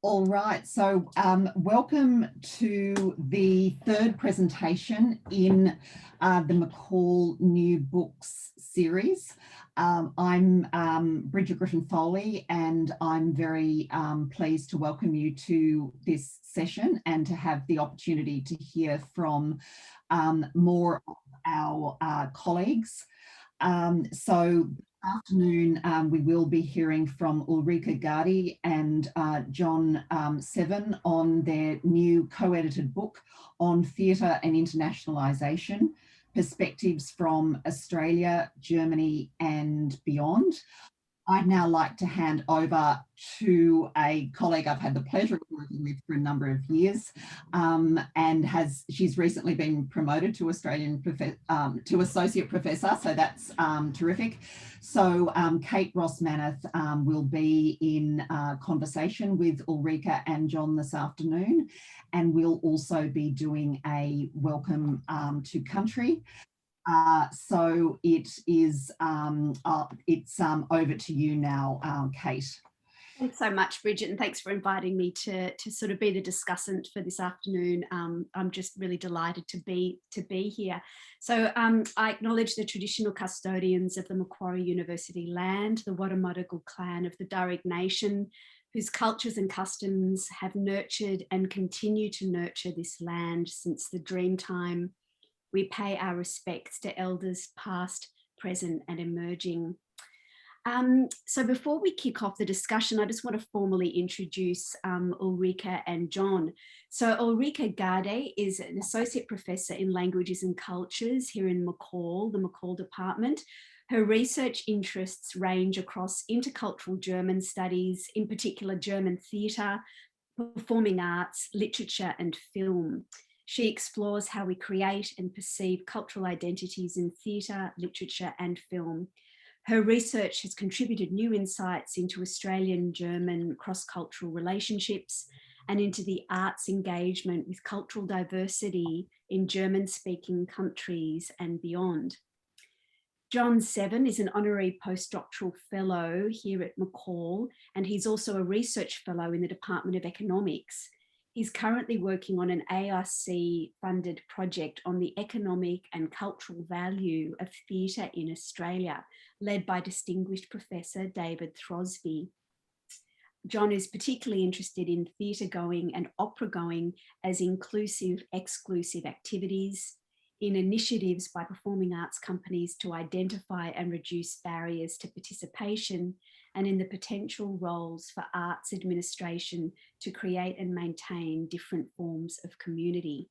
All right, so welcome to the third presentation in the MCCALL New Books series. I'm Bridget Griffen-Foley, and I'm very pleased to welcome you to this session and to have the opportunity to hear from more of our colleagues. So this afternoon, we will be hearing from Ulrike Garde and John Severn on their new co-edited book on theatre and internationalisation, Perspectives from Australia, Germany and Beyond. I'd now like to hand over to a colleague I've had the pleasure of working with for a number of years, and she's recently been promoted to to associate professor, so that's terrific. So Kate Rossmanith will be in conversation with Ulrike and John this afternoon, and we'll also be doing a welcome to country. So it's over to you now, Kate. Thanks so much, Bridget, and thanks for inviting me to sort of be the discussant for this afternoon. I'm just really delighted to be here. So I acknowledge the traditional custodians of the Macquarie University land, the Wadawurrung clan of the Darug Nation, whose cultures and customs have nurtured and continue to nurture this land since the dream time. We pay our respects to elders past, present and emerging. So before we kick off the discussion, I just want to formally introduce Ulrike and John. So Ulrike Garde is an associate professor in languages and cultures here in MCCALL, the MCCALL department. Her research interests range across intercultural German studies, in particular German theatre, performing arts, literature and film. She explores how we create and perceive cultural identities in theatre, literature and film. Her research has contributed new insights into Australian-German cross-cultural relationships and into the arts engagement with cultural diversity in German-speaking countries and beyond. John Severn is an honorary postdoctoral fellow here at MCCALL, and he's also a research fellow in the Department of Economics. He's currently working on an ARC-funded project on the economic and cultural value of theatre in Australia, led by distinguished Professor David Throsby. John is particularly interested in theatre going and opera going as inclusive, exclusive activities, in initiatives by performing arts companies to identify and reduce barriers to participation, and in the potential roles for arts administration to create and maintain different forms of community.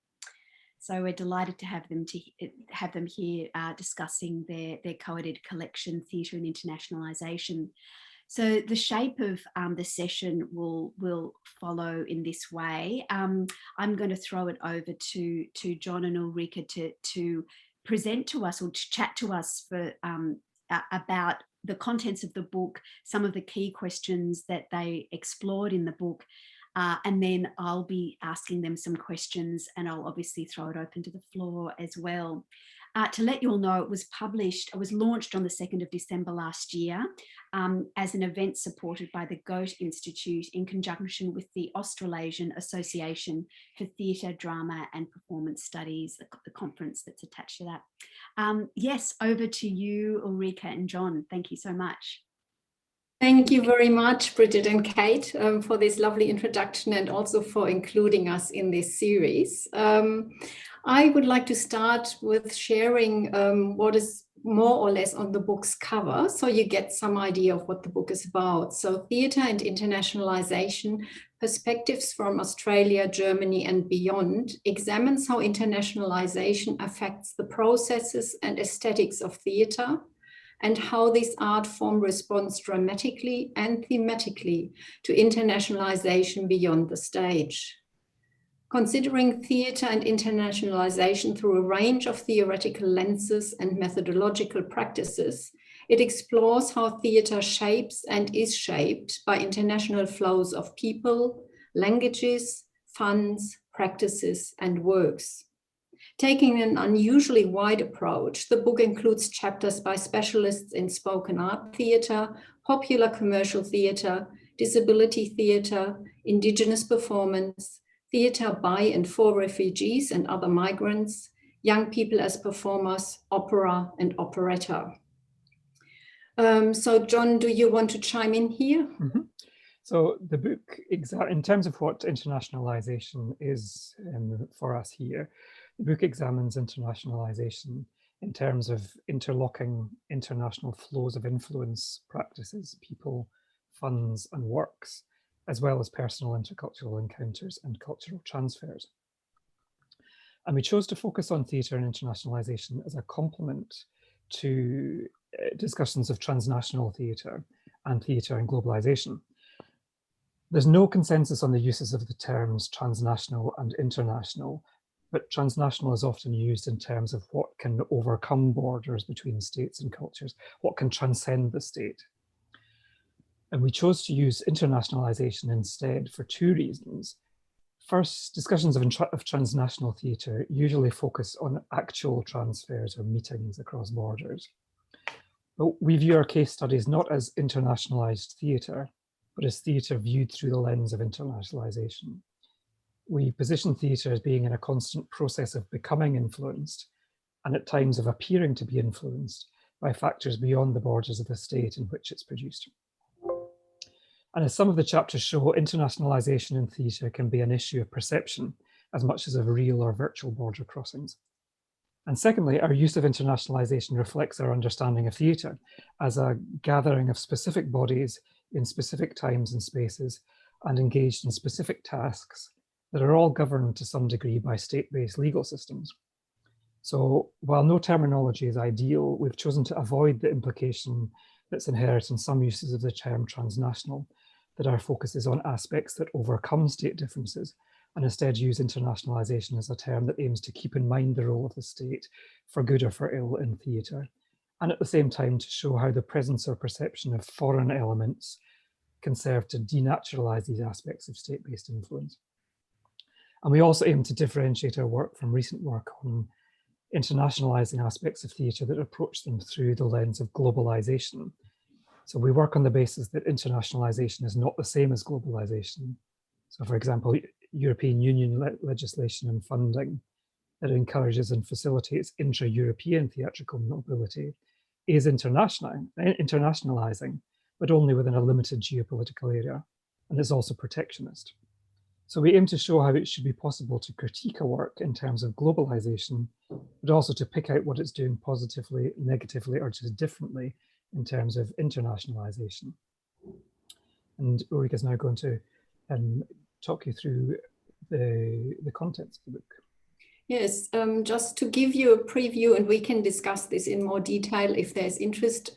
So we're delighted to have them here discussing their co-edited collection, Theatre and Internationalisation. So the shape of the session will follow in this way. I'm going to throw it over to John and Ulrike to present to us or to chat to us for about the contents of the book, some of the key questions that they explored in the book, and then I'll be asking them some questions, and I'll obviously throw it open to the floor as well. To let you all know, it was launched on the 2nd of December last year as an event supported by the Goethe Institute in conjunction with the Australasian Association for Theatre, Drama and Performance Studies, the conference that's attached to that. Yes, over to you, Ulrike and John. Thank you so much. Thank you very much, Bridget and Kate, for this lovely introduction and also for including us in this series. I would like to start with sharing what is more or less on the book's cover, so you get some idea of what the book is about. So Theatre and Internationalisation, Perspectives from Australia, Germany and Beyond examines how internationalisation affects the processes and aesthetics of theatre, and how this art form responds dramatically and thematically to internationalization beyond the stage. Considering theatre and internationalization through a range of theoretical lenses and methodological practices, it explores how theatre shapes and is shaped by international flows of people, languages, funds, practices, and works. Taking an unusually wide approach, the book includes chapters by specialists in spoken art theatre, popular commercial theatre, disability theatre, Indigenous performance, theatre by and for refugees and other migrants, young people as performers, opera and operetta. So John, do you want to chime in here? Mm-hmm. So the book, in terms of what internationalization is for us here, the book examines internationalization in terms of interlocking international flows of influence, practices, people, funds and works, as well as personal intercultural encounters and cultural transfers. And we chose to focus on theatre and internationalization as a complement to discussions of transnational theatre and globalization. There's no consensus on the uses of the terms transnational and international, but transnational is often used in terms of what can overcome borders between states and cultures, what can transcend the state. And we chose to use internationalization instead for two reasons. First, discussions of transnational theatre usually focus on actual transfers or meetings across borders. But we view our case studies not as internationalized theatre, but as theatre viewed through the lens of internationalization. We position theatre as being in a constant process of becoming influenced, and at times of appearing to be influenced by factors beyond the borders of the state in which it's produced. And as some of the chapters show, internationalization in theatre can be an issue of perception as much as of real or virtual border crossings. And secondly, our use of internationalization reflects our understanding of theatre as a gathering of specific bodies in specific times and spaces and engaged in specific tasks that are all governed to some degree by state-based legal systems. So while no terminology is ideal, we've chosen to avoid the implication that's inherent in some uses of the term transnational, that our focus is on aspects that overcome state differences, and instead use internationalization as a term that aims to keep in mind the role of the state, for good or for ill, in theatre, and at the same time to show how the presence or perception of foreign elements can serve to denaturalize these aspects of state-based influence. And we also aim to differentiate our work from recent work on internationalizing aspects of theatre that approach them through the lens of globalization. So we work on the basis that internationalization is not the same as globalization. So for example, European Union legislation and funding that encourages and facilitates intra-European theatrical mobility is internationalizing, but only within a limited geopolitical area, and is also protectionist. So we aim to show how it should be possible to critique a work in terms of globalization, but also to pick out what it's doing positively, negatively, or just differently in terms of internationalization. And Ulrike is now going to talk you through the contents of the book. Yes, just to give you a preview, and we can discuss this in more detail if there's interest.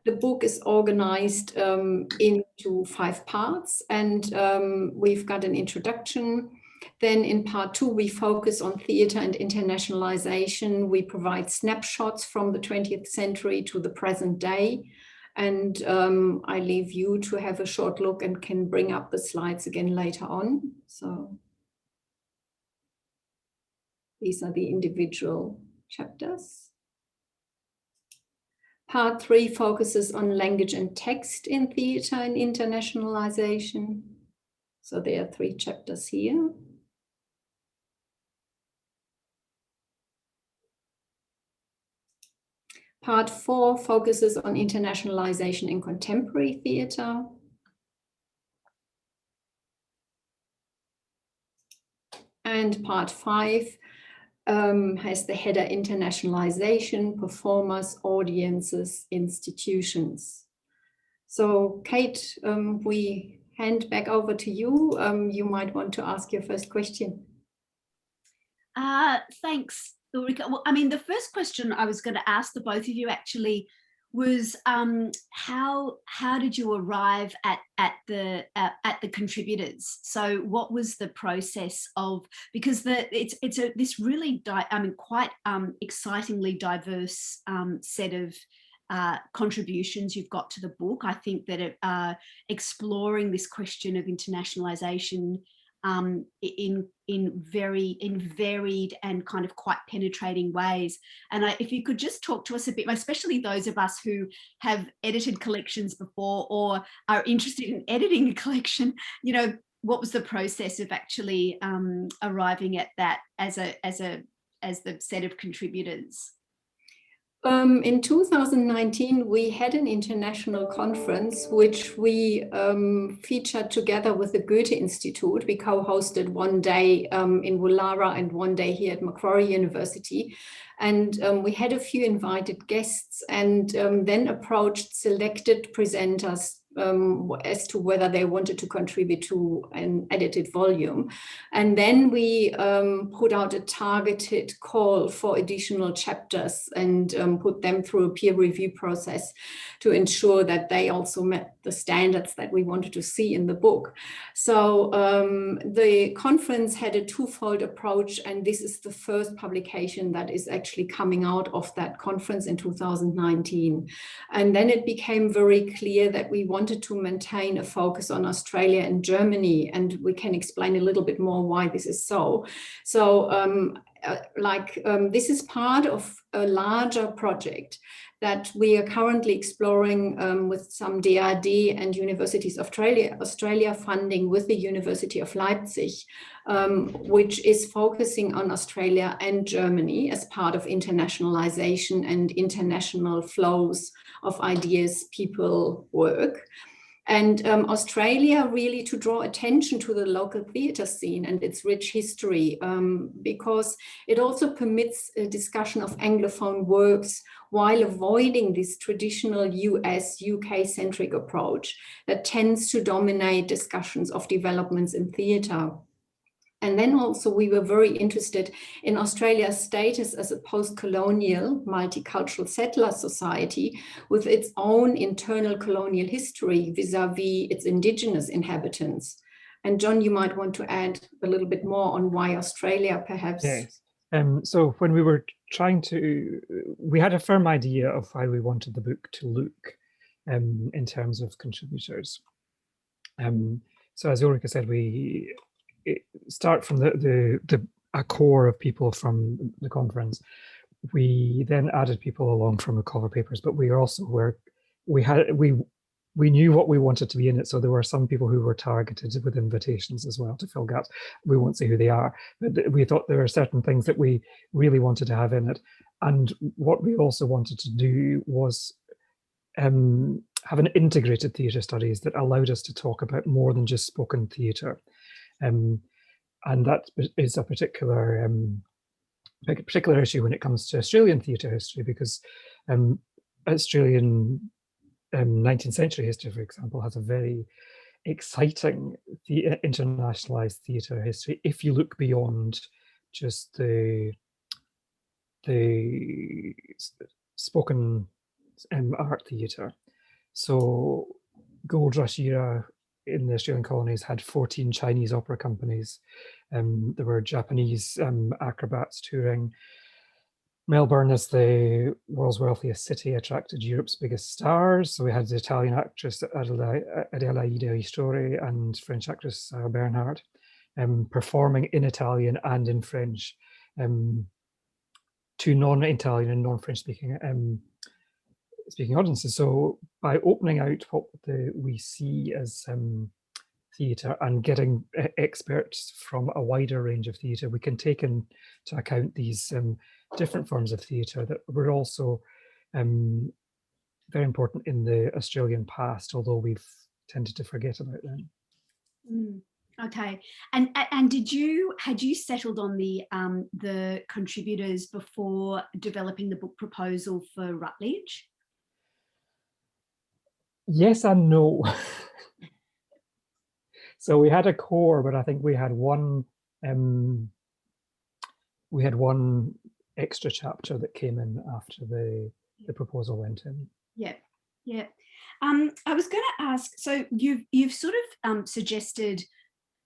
The book is organized into 5 parts, and we've got an introduction. Then in part 2, we focus on theatre and internationalization. We provide snapshots from the 20th century to the present day. And I leave you to have a short look and can bring up the slides again later on. So these are the individual chapters. Part 3 focuses on language and text in theatre and internationalization. So there are 3 chapters here. Part 4 focuses on internationalization in contemporary theatre. And part 5 has the header internationalization, performers, audiences, institutions. So Kate, we hand back over to you. You might want to ask your first question. Thanks, Ulrike. Well, I mean, the first question I was going to ask the both of you actually was how did you arrive at the contributors? So what was the process of, because it's this really quite excitingly diverse set of contributions you've got to the book. I think that exploring this question of internationalization in varied and kind of quite penetrating ways. And if you could just talk to us a bit, especially those of us who have edited collections before or are interested in editing a collection, you know, what was the process of actually arriving at that as the set of contributors? In 2019, we had an international conference, which we featured together with the Goethe Institute. We co-hosted one day in Woollahra and one day here at Macquarie University. And we had a few invited guests and then approached selected presenters as to whether they wanted to contribute to an edited volume. And then we put out a targeted call for additional chapters and put them through a peer review process to ensure that they also met the standards that we wanted to see in the book. So the conference had a twofold approach, and this is the first publication that is actually coming out of that conference in 2019. And then it became very clear that we wanted to maintain a focus on Australia and Germany, and we can explain a little bit more why this is so. So this is part of a larger project that we are currently exploring with some DRD and Universities of Australia funding with the University of Leipzig, which is focusing on Australia and Germany as part of internationalization and international flows of ideas, people, work. And Australia really to draw attention to the local theatre scene and its rich history, because it also permits a discussion of Anglophone works while avoiding this traditional US, UK-centric approach that tends to dominate discussions of developments in theatre. And then also we were very interested in Australia's status as a post-colonial, multicultural settler society with its own internal colonial history vis-a-vis its indigenous inhabitants. And John, you might want to add a little bit more on why Australia perhaps. Yes. So when we were we had a firm idea of how we wanted the book to look in terms of contributors. So as Ulrike said, we start from a core of people from the conference. We then added people along from the cover papers, but we also we knew what we wanted to be in it. So there were some people who were targeted with invitations as well to fill gaps. We won't say who they are, but we thought there were certain things that we really wanted to have in it. And what we also wanted to do was have an integrated theatre studies that allowed us to talk about more than just spoken theatre. And that is a particular issue when it comes to Australian theatre history, because Australian 19th century history, for example, has a very exciting internationalized theatre history if you look beyond just the spoken art theatre. So Gold Rush era in the Australian colonies had 14 Chinese opera companies. There were Japanese acrobats touring. Melbourne, as the world's wealthiest city, attracted Europe's biggest stars. So we had the Italian actress Adelaide Ristori and French actress Sarah Bernhardt performing in Italian and in French to non-Italian and non-French speaking audiences. So by opening out what we see as theatre and getting experts from a wider range of theatre, we can take into account these different forms of theatre that were also very important in the Australian past, although we've tended to forget about them. Okay, and had you settled on the contributors before developing the book proposal for Rutledge? Yes and no. So we had a core, but I think we had one extra chapter that came in after the proposal went in. Yeah. I was going to ask, so you've sort of suggested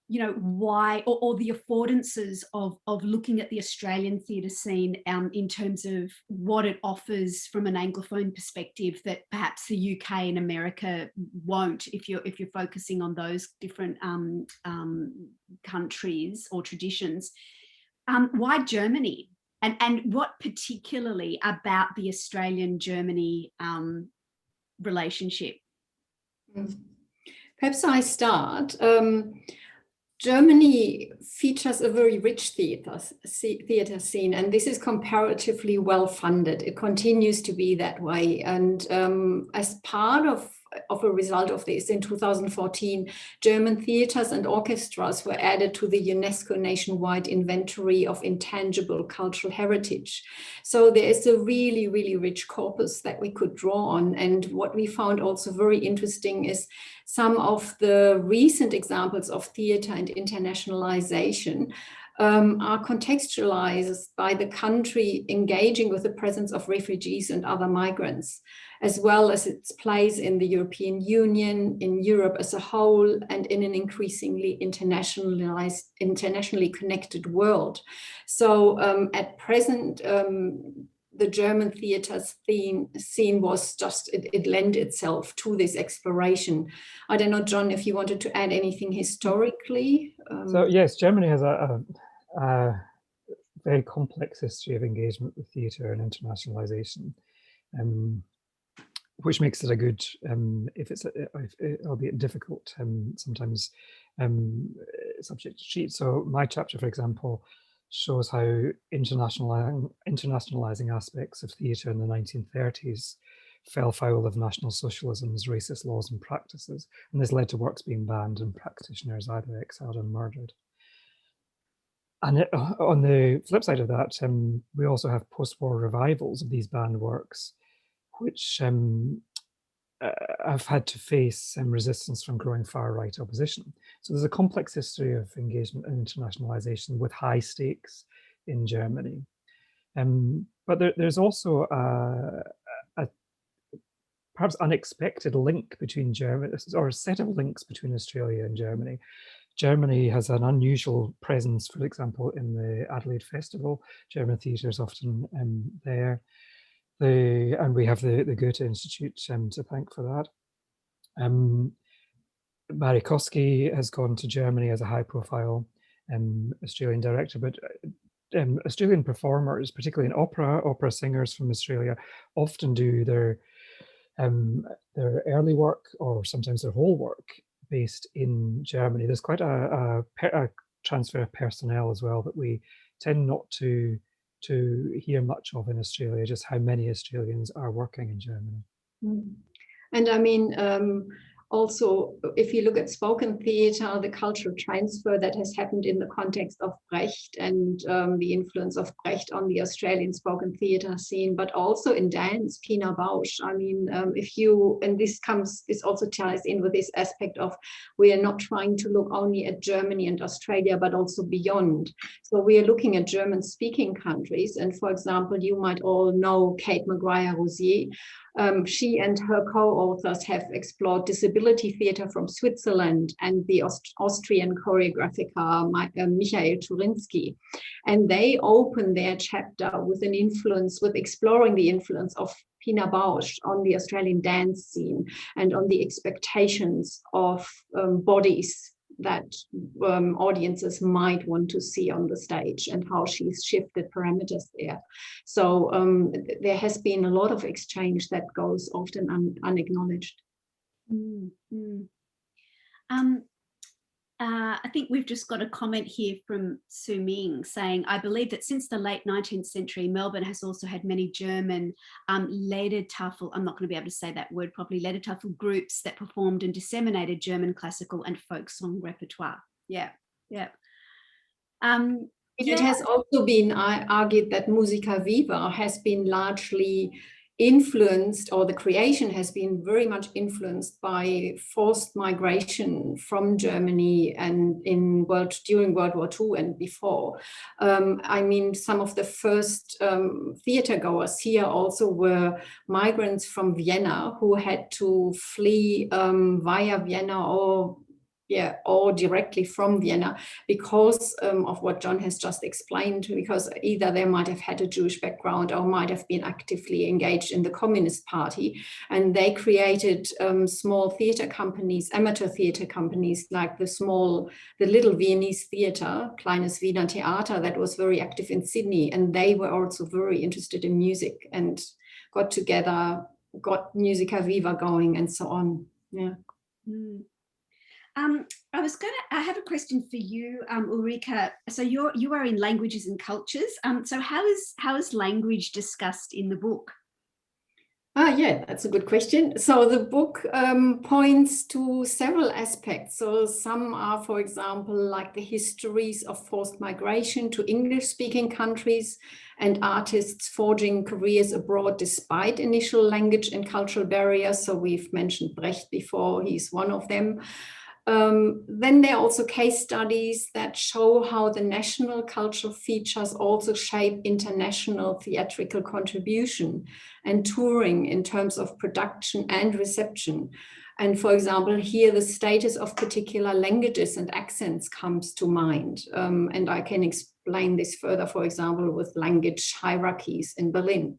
you know, why, or the affordances of looking at the Australian theatre scene in terms of what it offers from an Anglophone perspective that perhaps the UK and America won't, if you're focusing on those different countries or traditions. Why Germany? And what particularly about the Australian-Germany relationship? Perhaps I start. Germany features a very rich theatre scene, and this is comparatively well funded. It continues to be that way. And as part of a result of this, in 2014, German theatres and orchestras were added to the UNESCO nationwide inventory of intangible cultural heritage. So there is a really, really rich corpus that we could draw on. And what we found also very interesting is some of the recent examples of theatre and internationalization are contextualized by the country engaging with the presence of refugees and other migrants, as well as its place in the European Union, in Europe as a whole, and in an increasingly internationally connected world. So at present, the German theatre scene was just, it lent itself to this exploration. I don't know, John, if you wanted to add anything historically. So yes, Germany has a very complex history of engagement with theatre and internationalisation, which makes it a good, if it's albeit difficult, sometimes subject to treat. So my chapter, for example, shows how internationalizing aspects of theatre in the 1930s fell foul of National Socialism's racist laws and practices, and this led to works being banned and practitioners either exiled or murdered. And on the flip side of that, we also have post-war revivals of these banned works, which have had to face resistance from growing far-right opposition. So there's a complex history of engagement and internationalization with high stakes in Germany. But there's also a perhaps unexpected link between Germany, or a set of links between Australia and Germany. Germany has an unusual presence, for example, in the Adelaide Festival. German theatre is often there. And we have the Goethe Institute to thank for that. Majakowski has gone to Germany as a high-profile Australian director, but Australian performers, particularly in opera singers from Australia, often do their early work, or sometimes their whole work, based in Germany. There's quite a transfer of personnel as well that we tend not to hear much of in Australia, just how many Australians are working in Germany. And I mean, also, if you look at spoken theatre, the cultural transfer that has happened in the context of Brecht and the influence of Brecht on the Australian spoken theatre scene, but also in dance, Pina Bausch. I mean, and this also ties in with this aspect of, we are not trying to look only at Germany and Australia, but also beyond. So we are looking at German-speaking countries. And for example, you might all know Kate Maguire-Rosier. She and her co-authors have explored disability theatre from Switzerland and the Austrian choreographer Michael Turinsky. And they open their chapter with exploring the influence of Pina Bausch on the Australian dance scene and on the expectations of bodies that audiences might want to see on the stage, and how she's shifted parameters there. So there has been a lot of exchange that goes often unacknowledged. I think we've just got a comment here from Su Ming saying, I believe that since the late 19th century, Melbourne has also had many German Ledertafel, I'm not going to be able to say that word properly, Ledertafel groups that performed and disseminated German classical and folk song repertoire. Yeah. It has also been argued that Musica Viva has been largely influenced, or the creation has been very much influenced by forced migration from Germany and during World War II and before. I mean, some of the first theatre goers here also were migrants from Vienna who had to flee via Vienna or or directly from Vienna, because of what John has just explained, because either they might have had a Jewish background or might have been actively engaged in the Communist Party. And they created small theater companies, amateur theater companies, like the little Viennese theater, Kleines Wiener Theater, that was very active in Sydney. And they were also very interested in music and got together, got Musica Viva going and so on. Yeah. Mm. I have a question for you, Ulrike. So you are in languages and cultures. So how is language discussed in the book? Yeah, that's a good question. So the book points to several aspects. So some are, for example, like the histories of forced migration to English-speaking countries and artists forging careers abroad despite initial language and cultural barriers. So we've mentioned Brecht before, he's one of them. Then there are also case studies that show how the national cultural features also shape international theatrical contribution and touring in terms of production and reception. And for example, here the status of particular languages and accents comes to mind. And I can explain this further, for example, with language hierarchies in Berlin.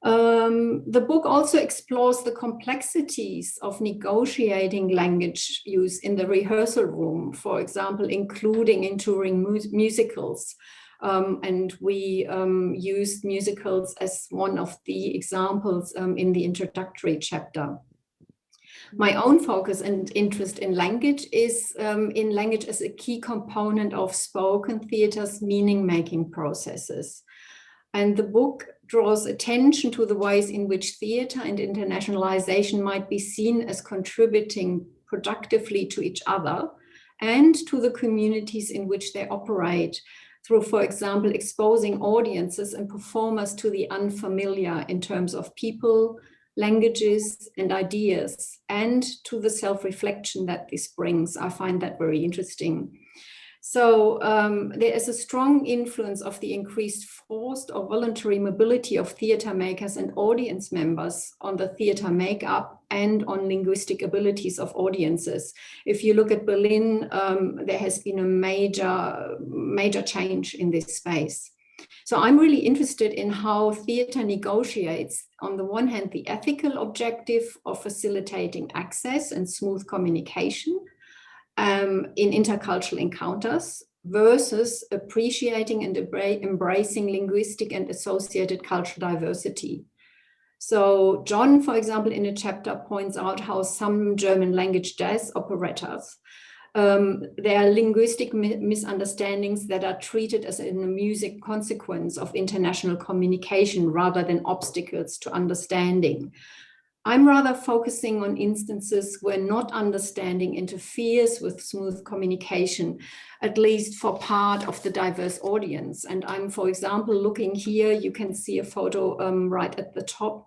The book also explores the complexities of negotiating language use in the rehearsal room, for example, including in touring musicals. And we used musicals as one of the examples in the introductory chapter. My own focus and interest in language is in language as a key component of spoken theatre's meaning-making processes. And the book draws attention to the ways in which theatre and internationalization might be seen as contributing productively to each other and to the communities in which they operate through, for example, exposing audiences and performers to the unfamiliar in terms of people, languages, and ideas, and to the self-reflection that this brings. I find that very interesting. So there is a strong influence of the increased forced or voluntary mobility of theatre makers and audience members on the theatre makeup and on linguistic abilities of audiences. If you look at Berlin, there has been a major change in this space. So I'm really interested in how theatre negotiates, on the one hand, the ethical objective of facilitating access and smooth communication in intercultural encounters versus appreciating and embracing linguistic and associated cultural diversity. So John, for example, in a chapter points out how some German language jazz operators, there are linguistic misunderstandings that are treated as a music consequence of international communication rather than obstacles to understanding. I'm rather focusing on instances where not understanding interferes with smooth communication, at least for part of the diverse audience. And I'm, for example, looking here, you can see a photo right at the top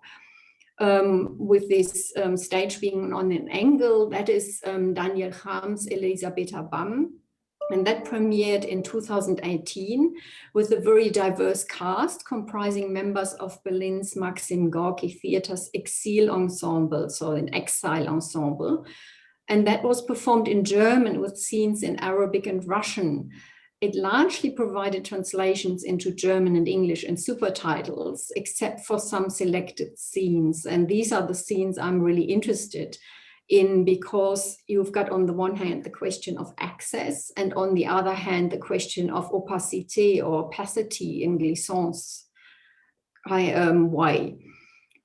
with this stage being on an angle. That is Daniel Cham's Elisabetta Bam. And that premiered in 2018 with a very diverse cast comprising members of Berlin's Maxim Gorki Theater's Exil Ensemble, so an exile ensemble. And that was performed in German with scenes in Arabic and Russian. It largely provided translations into German and English and subtitles, except for some selected scenes. And these are the scenes I'm really interested in, because you've got on the one hand the question of access, and on the other hand the question of opacité or opacity in glissance way.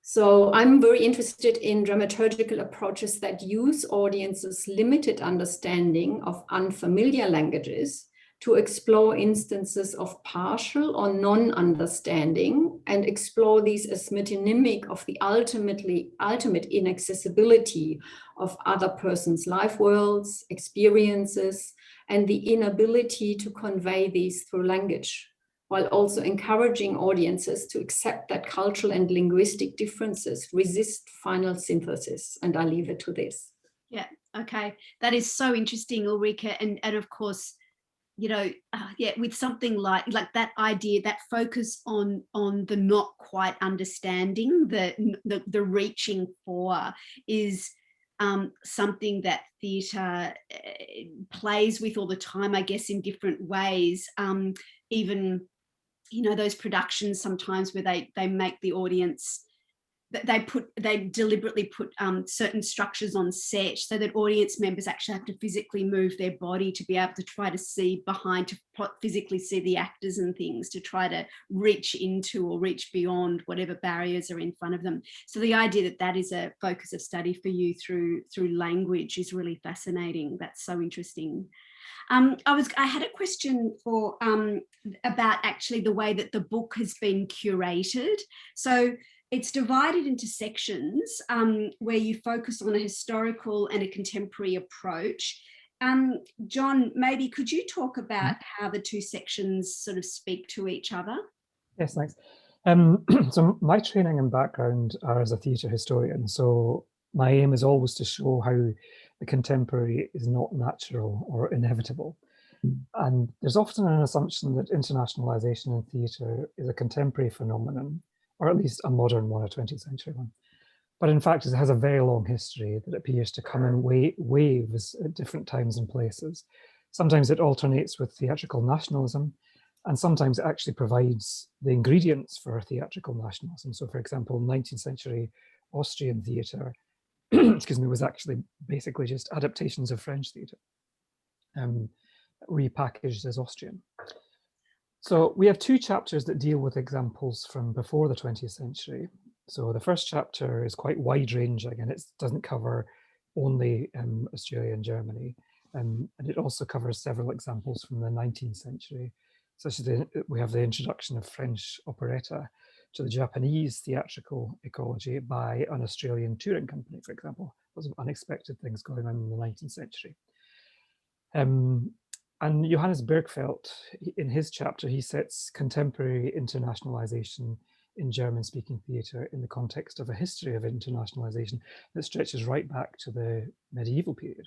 So I'm very interested in dramaturgical approaches that use audiences' limited understanding of unfamiliar languages to explore instances of partial or non-understanding and explore these as metonymic of the ultimate inaccessibility of other persons' life worlds, experiences, and the inability to convey these through language, while also encouraging audiences to accept that cultural and linguistic differences resist final synthesis. And I leave it to this. Yeah, okay. That is so interesting, Ulrike. And of course, you know, with something like that idea, that focus on the not quite understanding, the reaching for is something that theatre plays with all the time, I guess, in different ways. Even, you know, those productions sometimes where they make the audience, they deliberately put certain structures on set so that audience members actually have to physically move their body to be able to try to see behind, to physically see the actors and things, to try to reach into or reach beyond whatever barriers are in front of them. So the idea that that is a focus of study for you through language is really fascinating. That's so interesting. I had a question for about actually the way that the book has been curated. So it's divided into sections where you focus on a historical and a contemporary approach. John, maybe could you talk about how the two sections sort of speak to each other? Yes, thanks. So my training and background are as a theatre historian. So my aim is always to show how the contemporary is not natural or inevitable. And there's often an assumption that internationalisation in theatre is a contemporary phenomenon, or at least a modern one, a 20th century one. But in fact, it has a very long history that appears to come in waves at different times and places. Sometimes it alternates with theatrical nationalism, and sometimes it actually provides the ingredients for theatrical nationalism. So for example, 19th century Austrian theatre, excuse me, was actually basically just adaptations of French theatre, repackaged as Austrian. So we have two chapters that deal with examples from before the 20th century. So the first chapter is quite wide-ranging, and it doesn't cover only Australia and Germany, and it also covers several examples from the 19th century, such as we have the introduction of French operetta to the Japanese theatrical ecology by an Australian touring company, for example. Lots of unexpected things going on in the 19th century. And Johannes Bergfeldt, in his chapter, he sets contemporary internationalization in German-speaking theatre in the context of a history of internationalization that stretches right back to the medieval period.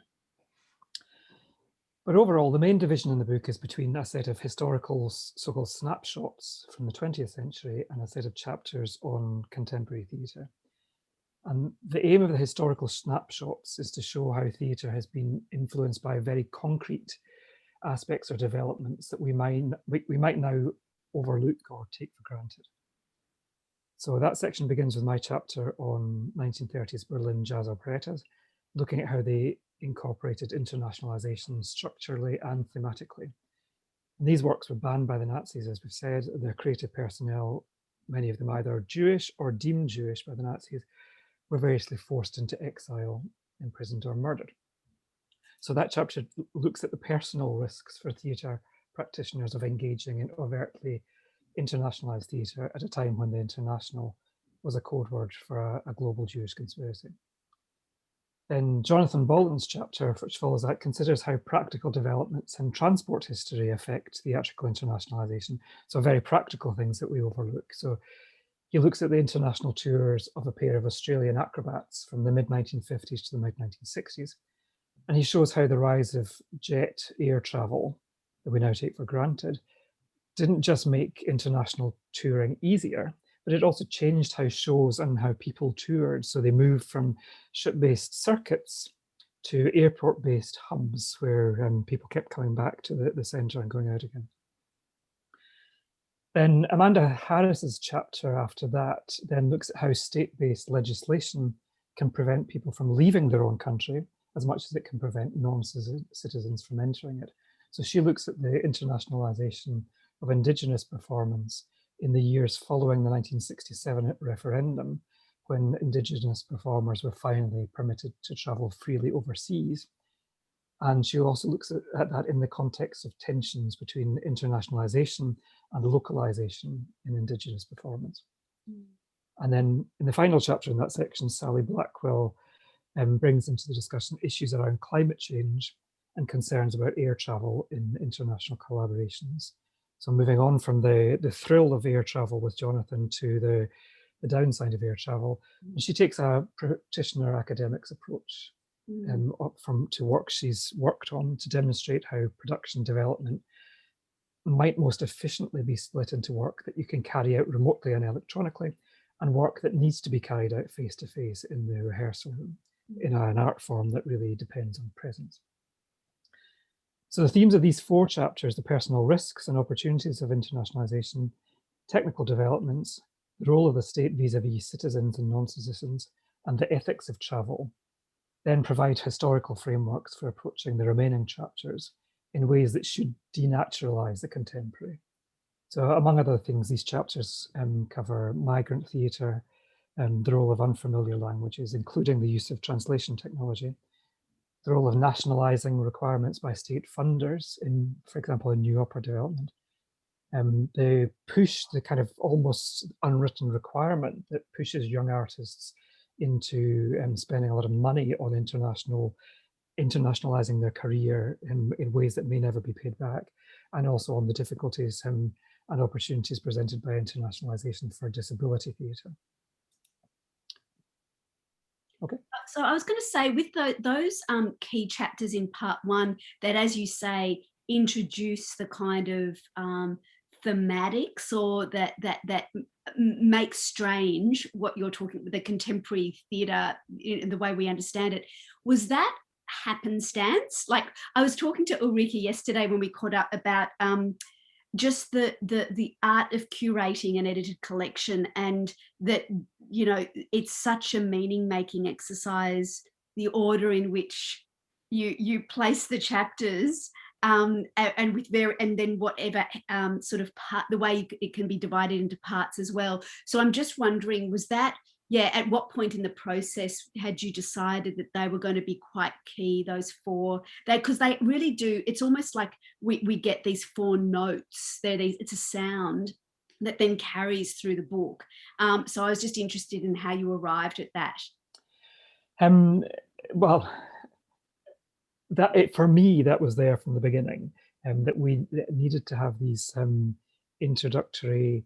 But overall, the main division in the book is between a set of historical so-called snapshots from the 20th century and a set of chapters on contemporary theatre. And the aim of the historical snapshots is to show how theatre has been influenced by very concrete aspects or developments that we might now overlook or take for granted. So that section begins with my chapter on 1930s Berlin jazz operettas, looking at how they incorporated internationalization structurally and thematically. And these works were banned by the Nazis, as we've said. Their creative personnel, many of them either Jewish or deemed Jewish by the Nazis, were variously forced into exile, imprisoned or murdered. So that chapter looks at the personal risks for theatre practitioners of engaging in overtly internationalized theatre at a time when the international was a code word for a global Jewish conspiracy. Then Jonathan Bolton's chapter, which follows that, considers how practical developments in transport history affect theatrical internationalization. So very practical things that we overlook. So he looks at the international tours of a pair of Australian acrobats from the mid-1950s to the mid-1960s. And he shows how the rise of jet air travel that we now take for granted didn't just make international touring easier, but it also changed how shows and how people toured. So they moved from ship-based circuits to airport-based hubs where people kept coming back to the centre and going out again. Then Amanda Harris's chapter after that then looks at how state-based legislation can prevent people from leaving their own country as much as it can prevent non-citizens from entering it. So she looks at the internationalization of Indigenous performance in the years following the 1967 referendum, when Indigenous performers were finally permitted to travel freely overseas. And she also looks at that in the context of tensions between internationalization and localization in Indigenous performance. And then in the final chapter in that section, Sally Blackwell brings into the discussion issues around climate change and concerns about air travel in international collaborations. So moving on from the thrill of air travel with Jonathan to the downside of air travel, and she takes a practitioner academics approach to work she's worked on to demonstrate how production development might most efficiently be split into work that you can carry out remotely and electronically, and work that needs to be carried out face-to-face in the rehearsal room. in an art form that really depends on presence. So the themes of these 4 chapters, the personal risks and opportunities of internationalisation, technical developments, the role of the state vis-a-vis citizens and non-citizens, and the ethics of travel, then provide historical frameworks for approaching the remaining chapters in ways that should denaturalise the contemporary. So among other things, these chapters cover migrant theatre, the role of unfamiliar languages, including the use of translation technology, the role of nationalising requirements by state funders, for example, in new opera development, the push, the kind of almost unwritten requirement that pushes young artists into spending a lot of money on internationalising their career in ways that may never be paid back, and also on the difficulties and opportunities presented by internationalisation for disability theatre. Okay. So I was going to say, with those key chapters in part 1 that, as you say, introduce the kind of thematics, or that make strange what you're talking about, the contemporary theatre in the way we understand it, was that happenstance? Like, I was talking to Ulrike yesterday when we caught up about just the art of curating an edited collection, and that, you know, it's such a meaning-making exercise, the order in which you place the chapters, and then whatever sort of part, the way it can be divided into parts as well. So I'm just wondering, was that, yeah, at what point in the process had you decided that they were going to be quite key, those 4? Because they really do, it's almost like we get these 4 notes. It's a sound that then carries through the book. So I was just interested in how you arrived at that. Well, for me, that was there from the beginning, that we needed to have these introductory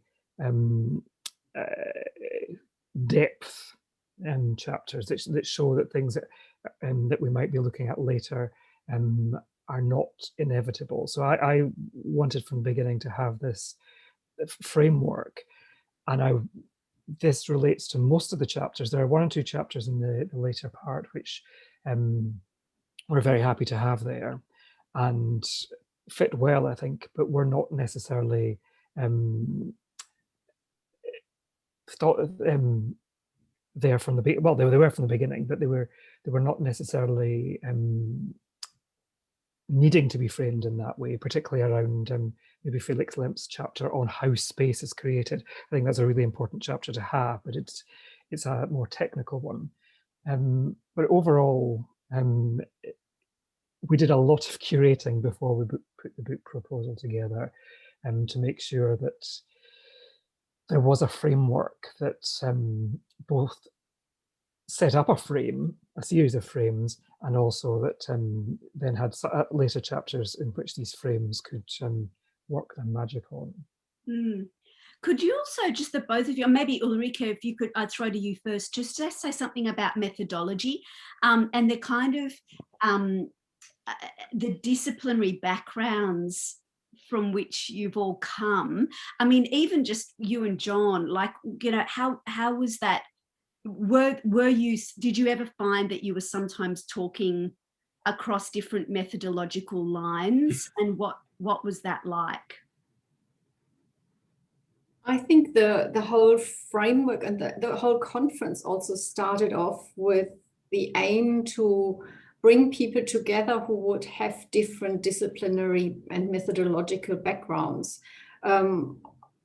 depth chapters that show that things that we might be looking at later are not inevitable. So I wanted from the beginning to have this framework, and this relates to most of the chapters. There are 1 or 2 chapters in the later part which we're very happy to have there and fit well, I think, but we're not necessarily thought there from the beginning. Well, they were from the beginning, but they were not necessarily needing to be framed in that way, particularly around maybe Felix Lemp's chapter on how space is created. I think that's a really important chapter to have, but it's a more technical one. But overall, we did a lot of curating before we put the book proposal together, to make sure that there was a framework that both set up a series of frames, and also that then had later chapters in which these frames could work their magic on. Could you also, just the both of you, maybe Ulrike, if you could, I'd throw to you first, just to say something about methodology and the kind of the disciplinary backsrounds from which you've all come. I mean, even just you and John, like, you know, how was that? Did you ever find that you were sometimes talking across different methodological lines, and what was that like? I think the whole framework and the whole conference also started off with the aim to bring people together who would have different disciplinary and methodological backgrounds.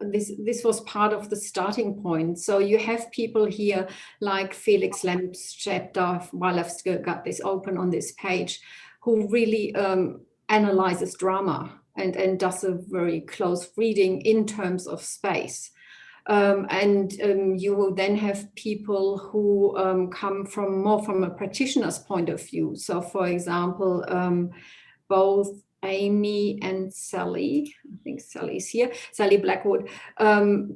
This was part of the starting point. So you have people here like Felix Lemp's chapter, while I've still got this open on this page, who really analyzes drama and does a very close reading in terms of space. You will then have people who come more from a practitioner's point of view. So, for example, both Amy and Sally, I think Sally's here, Sally Blackwood,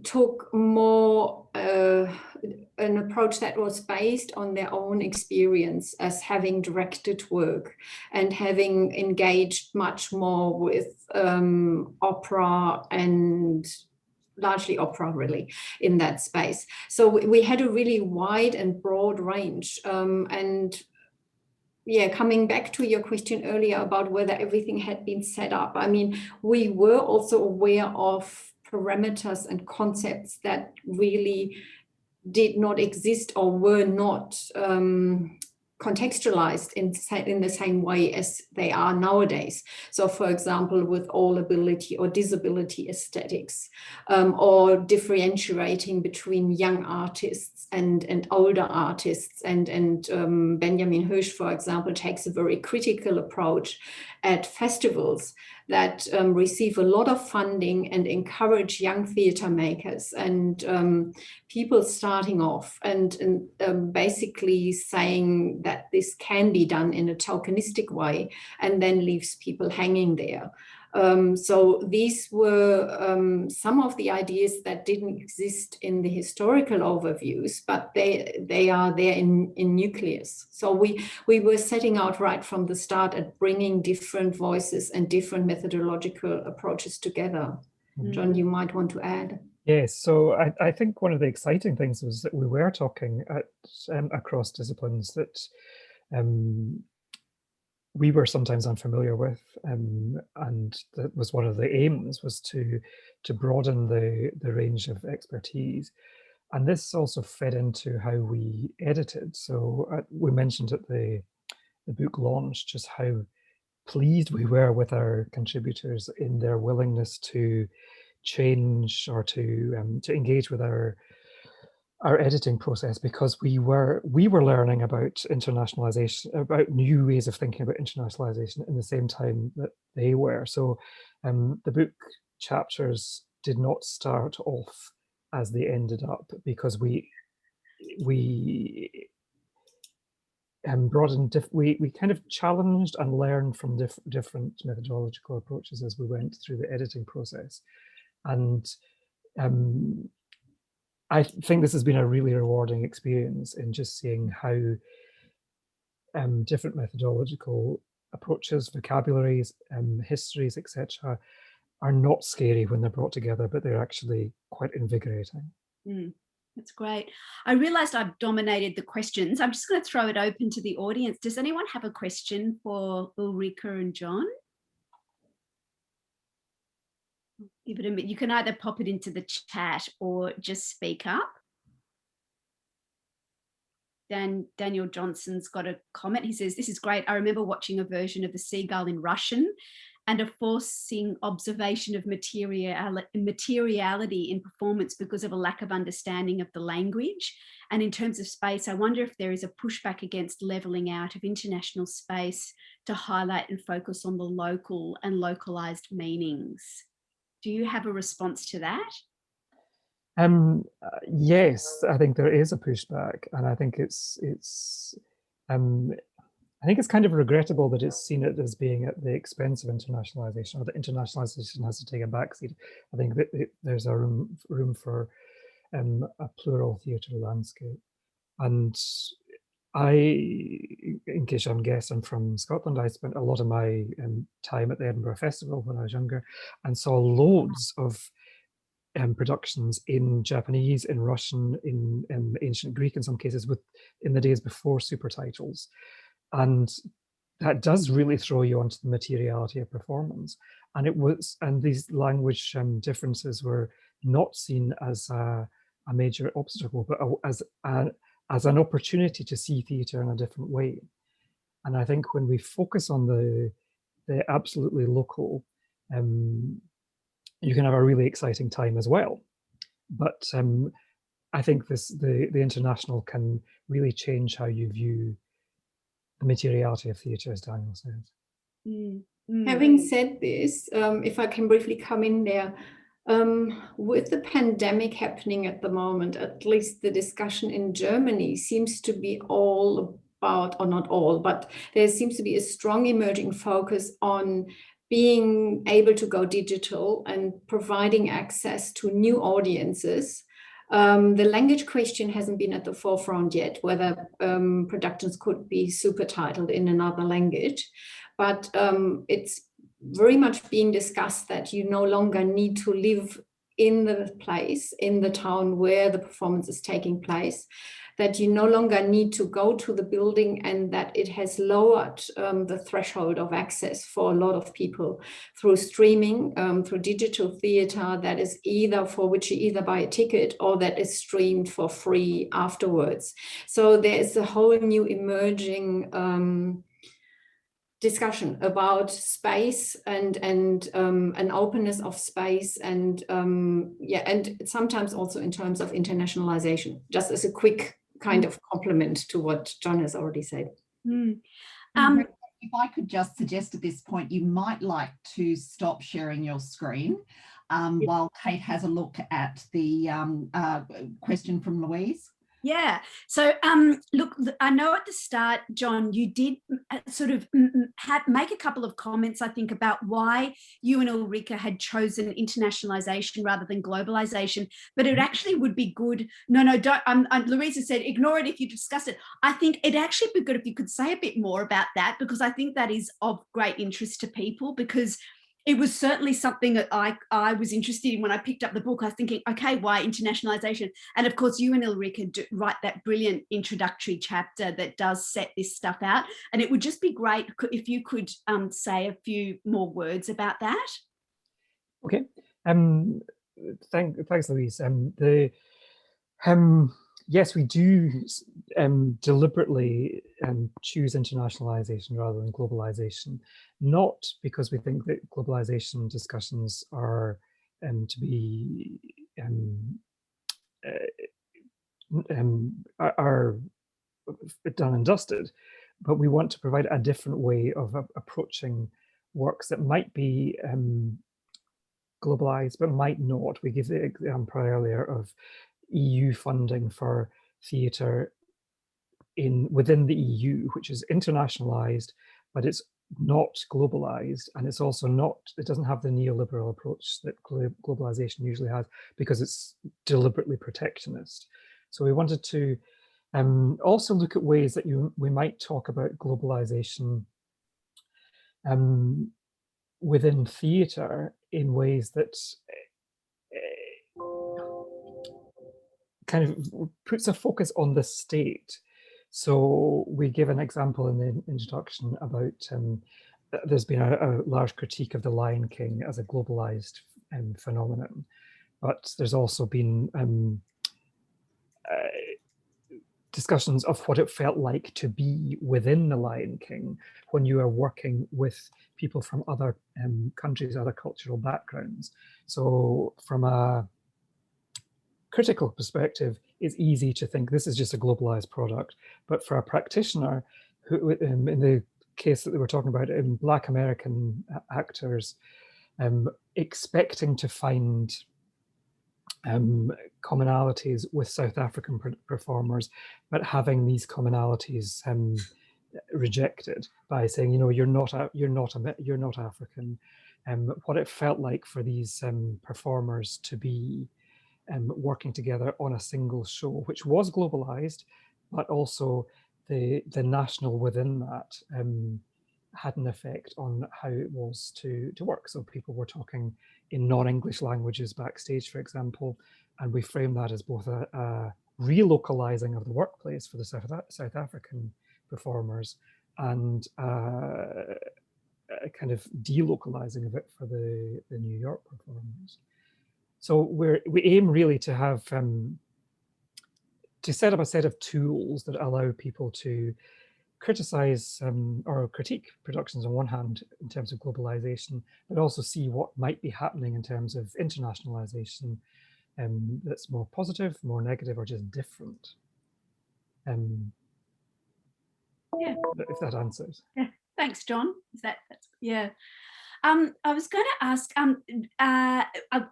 took more an approach that was based on their own experience as having directed work and having engaged much more with opera, and largely opera really in that space. So we had a really wide and broad range, and coming back to your question earlier about whether everything had been set up. I mean, we were also aware of parameters and concepts that really did not exist or were not contextualized in the same way as they are nowadays. So, for example, with all ability or disability aesthetics, or differentiating between young artists and older artists, and Benjamin Hirsch, for example, takes a very critical approach at festivals that receive a lot of funding and encourage young theatre makers and people starting off, and basically saying that this can be done in a tokenistic way, and then leaves people hanging there. So these were some of the ideas that didn't exist in the historical overviews, but they are there in nucleus. So we were setting out right from the start at bringing different voices and different methodological approaches together. John, you might want to add. Yes, so I think one of the exciting things was that we were talking at, across disciplines that we were sometimes unfamiliar with, and that was one of the aims, was to broaden the range of expertise. And this also fed into how we edited. So we mentioned at the book launch just how pleased we were with our contributors in their willingness to change or to engage with our editing process, because we were learning about internationalization, about new ways of thinking about internationalization in the same time that they were. So the book chapters did not start off as they ended up, because we brought in we kind of challenged and learned from different methodological approaches as we went through the editing process. And I think this has been a really rewarding experience in just seeing how different methodological approaches, vocabularies, histories, etc., are not scary when they're brought together, but they're actually quite invigorating. That's great. I realized I've dominated the questions. I'm just going to throw it open to the audience. Does anyone have a question for Ulrike and John? Give it a minute. You can either pop it into the chat or just speak up. Daniel Johnson's got a comment. He says, "This is great. I remember watching a version of The Seagull in Russian and a forcing observation of materiality in performance because of a lack of understanding of the language. And in terms of space, I wonder if there is a pushback against levelling out of international space to highlight and focus on the local and localised meanings." Do you have a response to that? Yes, I think there is a pushback, and I think it's kind of regrettable that it's seen it as being at the expense of internationalization, or that internationalization has to take a backseat. I think that there's a room for a plural theatre landscape. And in case I'm guessed, I'm from Scotland. I spent a lot of my time at the Edinburgh Festival when I was younger, and saw loads of productions in Japanese, in Russian, in ancient Greek in some cases, in the days before super titles. And that does really throw you onto the materiality of performance. And these language differences were not seen as a major obstacle, but as an opportunity to see theatre in a different way. And I think when we focus on the absolutely local, you can have a really exciting time as well. But I think the international can really change how you view the materiality of theatre, as Daniel says. Having said this, if I can briefly come in there, with the pandemic happening at the moment, at least the discussion in Germany seems to be all about, or not all, but there seems to be a strong emerging focus on being able to go digital and providing access to new audiences. The language question hasn't been at the forefront yet, whether productions could be super titled in another language, but it's very much being discussed that you no longer need to live in the place, in the town where the performance is taking place, that you no longer need to go to the building, and that it has lowered the threshold of access for a lot of people through streaming, through digital theater that is for which you either buy a ticket or that is streamed for free afterwards. So there is a whole new emerging discussion about space and an openness of space, and and sometimes also in terms of internationalization, just as a quick kind of complement to what John has already said. If I could just suggest at this point, you might like to stop sharing your screen while Kate has a look at the question from Louise. Yeah. So, look, I know at the start, John, you did sort of make a couple of comments, I think, about why you and Ulrike had chosen internationalization rather than globalization, but it actually would be good. No, don't. Louisa said, ignore it if you discuss it. I think it'd actually be good if you could say a bit more about that, because I think that is of great interest to people, because it was certainly something that I was interested in when I picked up the book. I was thinking, okay, why internationalization? And of course, you and Ulrike write that brilliant introductory chapter that does set this stuff out. And it would just be great if you could say a few more words about that. Okay. Thanks, Louise. Yes, we do deliberately choose internationalization rather than globalization, not because we think that globalization discussions are to be are done and dusted, but we want to provide a different way of approaching works that might be globalized but might not. We give the example earlier of EU funding for theatre within the EU, which is internationalized, but it's not globalized, and it's also not, it doesn't have the neoliberal approach that globalization usually has, because it's deliberately protectionist. So we wanted to also look at ways that we might talk about globalization within theatre in ways that kind of puts a focus on the state. So we give an example in the introduction about there's been a large critique of The Lion King as a globalized phenomenon, but there's also been discussions of what it felt like to be within The Lion King when you are working with people from other countries, other cultural backgrounds. So from a critical perspective, it's easy to think this is just a globalized product. But for a practitioner, who, in the case that they were talking about, Black American actors, expecting to find commonalities with South African performers, but having these commonalities rejected by saying, you know, you're not African. What it felt like for these performers to be working together on a single show, which was globalized, but also the national within that had an effect on how it was to work. So people were talking in non-English languages backstage, for example, and we frame that as both a relocalizing of the workplace for the South African performers and a kind of delocalizing of it for the New York performers. So we aim really to have to set up a set of tools that allow people to criticize or critique productions on one hand in terms of globalization, but also see what might be happening in terms of internationalization that's more positive, more negative, or just different. Yeah. If that answers. Yeah. Thanks, John. That's yeah. I was going to ask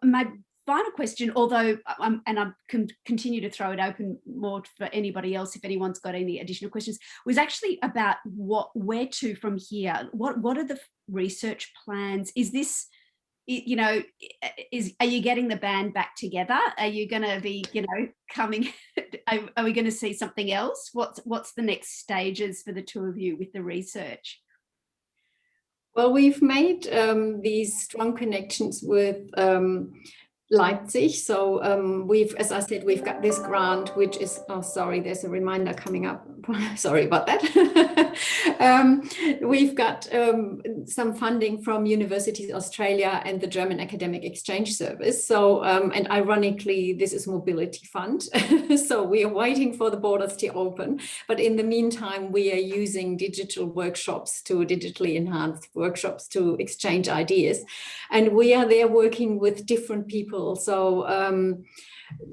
my final question, although and I can continue to throw it open more for anybody else if anyone's got any additional questions, was actually about where to from here. What are the research plans? Is this, you know, are you getting the band back together? Are you going to be, you know, coming? Are we going to see something else? What's the next stages for the two of you with the research? Well, we've made these strong connections with Leipzig. So we've, as I said, we've got this grant, which is, oh, sorry, there's a reminder coming up. Sorry about that. We've got some funding from Universities Australia and the German Academic Exchange Service. So, and ironically, this is Mobility Fund. So we are waiting for the borders to open. But in the meantime, we are using digital workshops to digitally enhance workshops to exchange ideas. And we are there working with different people. So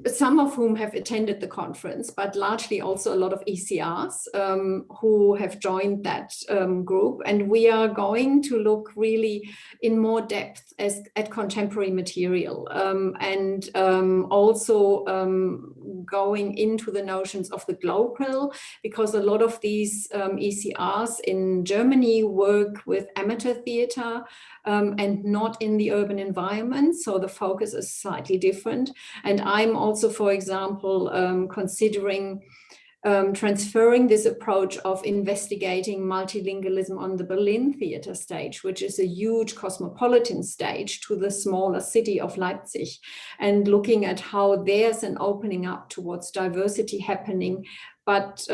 some of whom have attended the conference, but largely also a lot of ECRs who have joined that group. And we are going to look really in more depth at contemporary material and also going into the notions of the global, because a lot of these ECRs in Germany work with amateur theatre and not in the urban environment. So the focus is slightly different. And I'm also, for example, considering transferring this approach of investigating multilingualism on the Berlin theatre stage, which is a huge cosmopolitan stage, to the smaller city of Leipzig, and looking at how there's an opening up towards diversity happening, but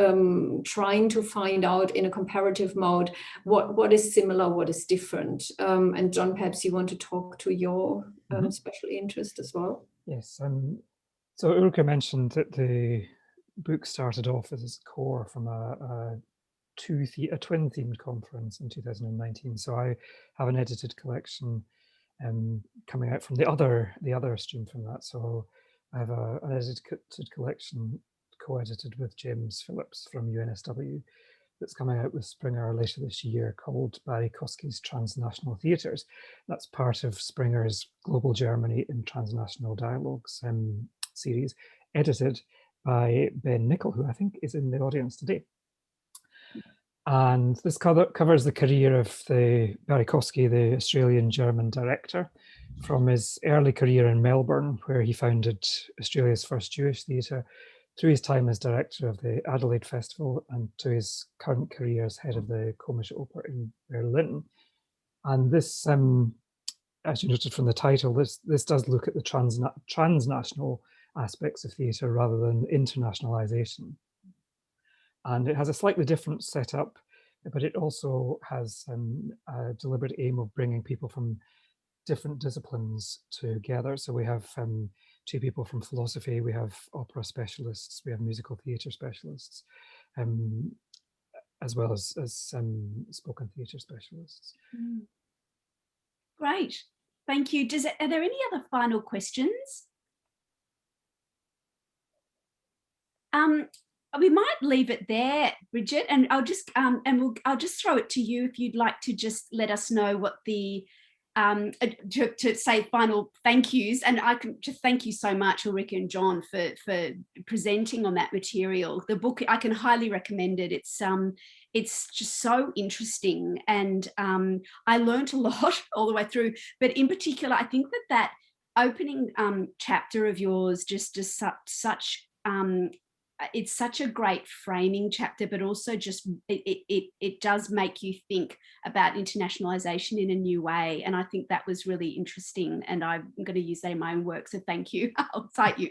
trying to find out in a comparative mode what is similar, what is different. And John, perhaps you want to talk to your special interest as well. Yes, so Ulrike mentioned that the book started off as its core from a twin-themed conference in 2019. So I have an edited collection coming out from the other stream from that. So I have an edited collection co-edited with James Phillips from UNSW that's coming out with Springer later this year, called Barry Kosky's Transnational Theatres. That's part of Springer's Global Germany in Transnational Dialogues series, edited by Ben Nicol, who I think is in the audience today. And this covers the career of Barry Kosky, the Australian-German director, from his early career in Melbourne, where he founded Australia's first Jewish theatre, through his time as director of the Adelaide Festival, and to his current career as head of the Komische Oper in Berlin. And this, as you noted from the title, this does look at the transnational aspects of theatre rather than internationalization. And it has a slightly different setup, but it also has a deliberate aim of bringing people from different disciplines together. So we have two people from philosophy, we have opera specialists, we have musical theatre specialists, as well as spoken theatre specialists. Great, thank you. Are there any other final questions? We might leave it there, Bridget, and I'll just I'll just throw it to you if you'd like to just let us know what the to say final thank yous. And I can just thank you so much, Ulrike and John, for presenting on that material. The book, I can highly recommend it. It's just so interesting, and I learned a lot all the way through. But in particular, I think that opening chapter of yours just is such it's such a great framing chapter, but also just it does make you think about internationalization in a new way. And I think that was really interesting, and I'm going to use that in my own work. So thank you. I'll cite you.